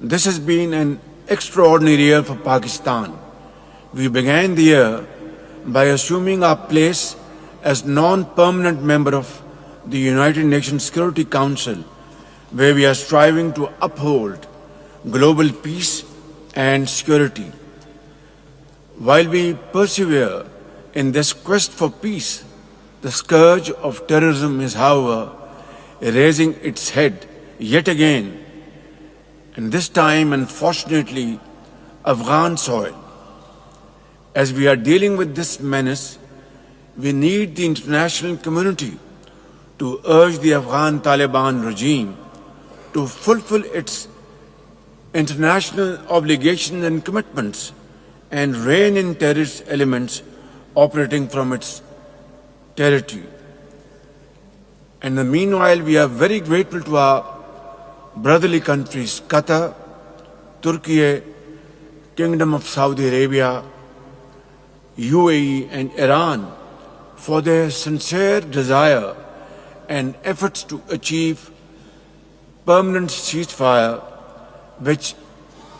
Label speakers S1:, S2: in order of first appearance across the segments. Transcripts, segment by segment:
S1: This has been an extraordinary year for Pakistan. We began the year by assuming our place as non-permanent member of the United Nations Security Council, where we are striving to uphold global peace and security. While we persevere in this quest for peace, the scourge of terrorism is, however, raising its head yet again, and this time, unfortunately, Afghan soil. As we are dealing with this menace, we need the international community to urge the Afghan Taliban regime to fulfill its international obligations and commitments and rein in terrorist elements operating from its territory. And in the meanwhile, we are very grateful to our brotherly countries, Qatar, Turkey, Kingdom of Saudi Arabia, UAE and Iran for their sincere desire and efforts to achieve permanent ceasefire, which,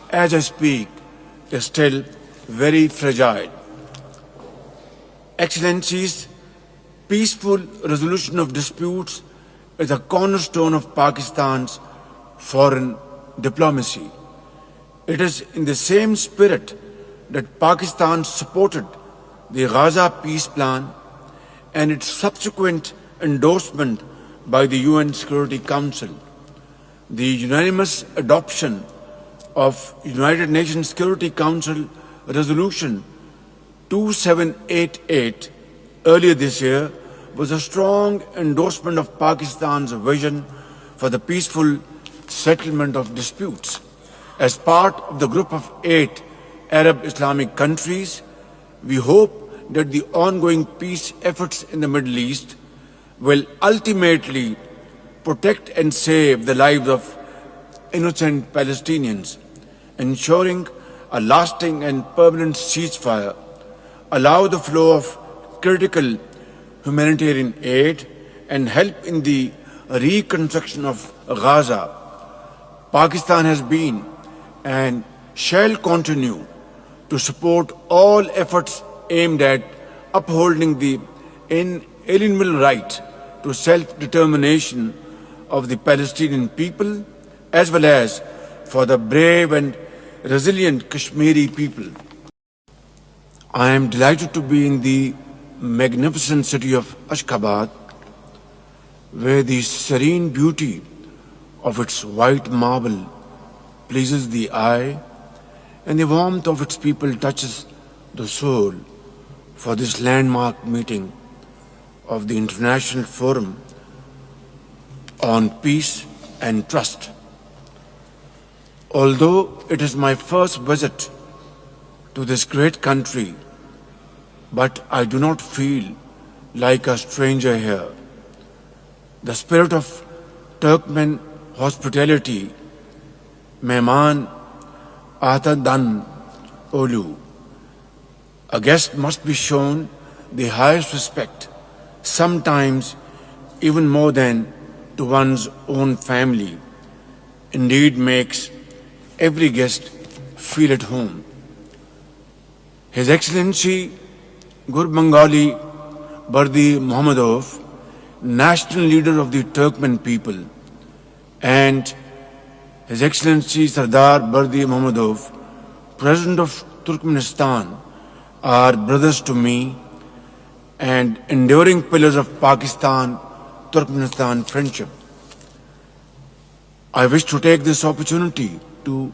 S1: as I speak, is still very fragile. Excellencies, peaceful resolution of disputes is a cornerstone of Pakistan's foreign diplomacy. It is in the same spirit that Pakistan supported the Gaza peace plan and its subsequent endorsement by the UN Security Council. The unanimous adoption of United Nations Security Council Resolution 2788 earlier this year was a strong endorsement of Pakistan's vision for the peaceful settlement of disputes. As part of the group of 8 Arab Islamic countries, we hope that the ongoing peace efforts in the Middle East will ultimately protect and save the lives of innocent Palestinians, ensuring a lasting and permanent ceasefire, allow the flow of critical humanitarian aid, and help in the reconstruction of Gaza. Pakistan has been and shall continue to support all efforts aimed at upholding the inalienable right to self-determination of the Palestinian people, as well as for the brave and resilient Kashmiri people. I am delighted to be in the magnificent city of Ashgabat, where the serene beauty of its white marble pleases the eye and the warmth of its people touches the soul. For this landmark meeting of the International Forum on Peace and Trust. Although it is my first visit to this great country, but I do not feel like a stranger here. The spirit of Turkmen hospitality, Mehman Atadan Olu. A guest must be shown the highest respect, sometimes even more than to one's own family. Indeed makes every guest feel at home. His Excellency Gurbanguly Berdi Muhammadov, national leader of the Turkmen people, and His Excellency Sardar Berdi Muhammadov, President of Turkmenistan, are brothers to me and enduring pillars of Pakistan-Turkmenistan friendship. I wish to take this opportunity to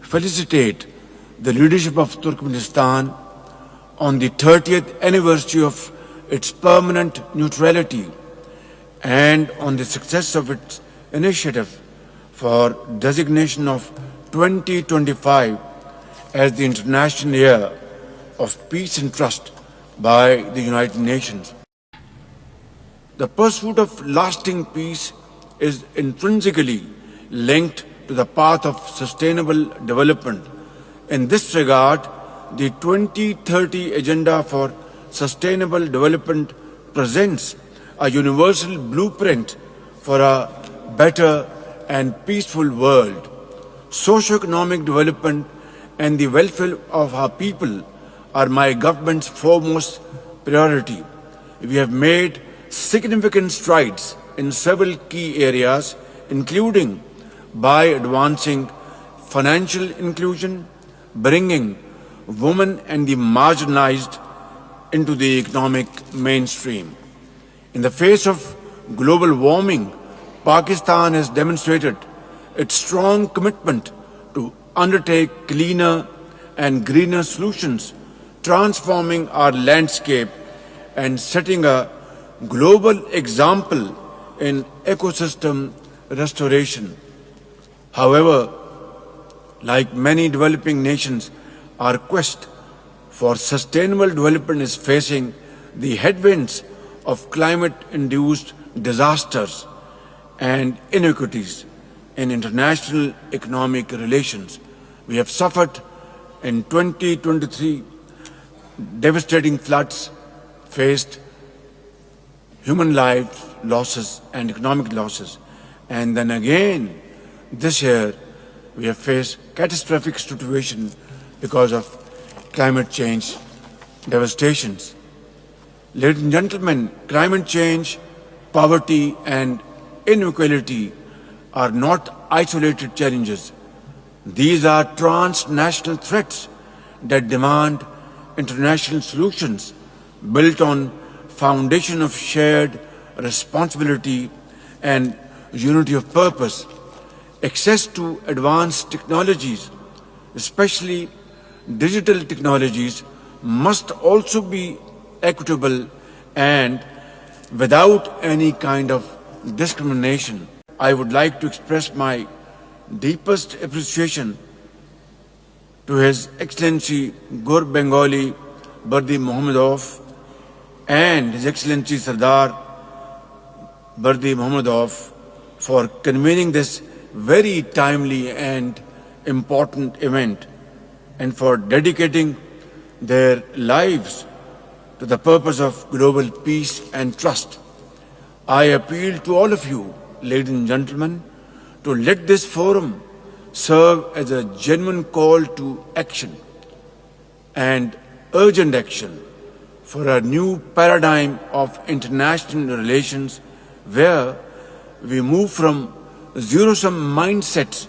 S1: felicitate the leadership of Turkmenistan on the 30th anniversary of its permanent neutrality and on the success of its initiative for designation of 2025 as the International Year of Peace and Trust by the United Nations. The pursuit of lasting peace is intrinsically linked to the path of sustainable development. In this regard, the 2030 Agenda for Sustainable Development presents a universal blueprint for a better and peaceful world. socio-economic development and the welfare of our people are my government's foremost priority. We have made significant strides in several key areas, including by advancing financial inclusion, bringing women and the marginalized into the economic mainstream. In the face of global warming, Pakistan has demonstrated its strong commitment to undertake cleaner and greener solutions, transforming our landscape and setting a global example in ecosystem restoration. However, like many developing nations, our quest for sustainable development is facing the headwinds of climate-induced disasters and inequities in international economic relations. We have suffered in 2023 devastating floods, faced human life losses and economic losses. And then again, this year, we have faced catastrophic situation because of climate change devastations. Ladies and gentlemen, climate change, poverty and inequality are not isolated challenges. These are transnational threats that demand international solutions built on foundation of shared responsibility and unity of purpose. Access to advanced technologies, especially digital technologies, must also be equitable and without any kind of discrimination. I would like to express my deepest appreciation to His Excellency Gur Bengali Bardi Mohammadov and His Excellency Sardar Bardi Mohammadov for convening this very timely and important event and for dedicating their lives to the purpose of global peace and trust. I appeal to all of you, ladies and gentlemen, to let this forum serve as a genuine call to action and urgent action for a new paradigm of international relations where we move from zero-sum mindsets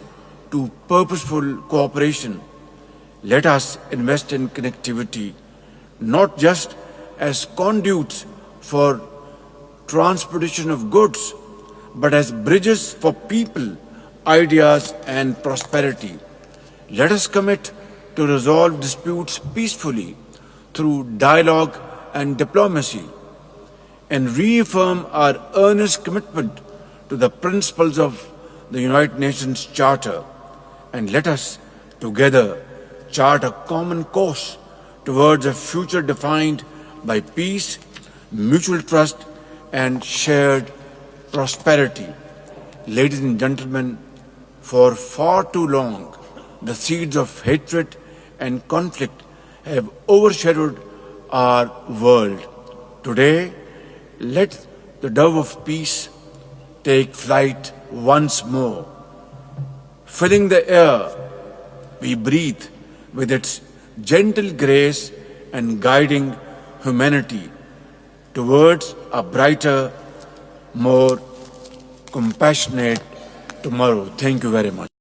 S1: to purposeful cooperation. Let us invest in connectivity, not just as conduits for transportation of goods, but as bridges for people, ideas and prosperity. Let us commit to resolve disputes peacefully through dialogue and diplomacy and reaffirm our earnest commitment to the principles of the United Nations Charter, and let us together chart a common course towards a future defined by peace, mutual trust and shared prosperity. Ladies and gentlemen, for far too long, the seeds of hatred and conflict have overshadowed our world. Today, let the dove of peace take flight once more, filling the air we breathe with its gentle grace and guiding humanity towards a brighter, more compassionate tomorrow. Thank you very much.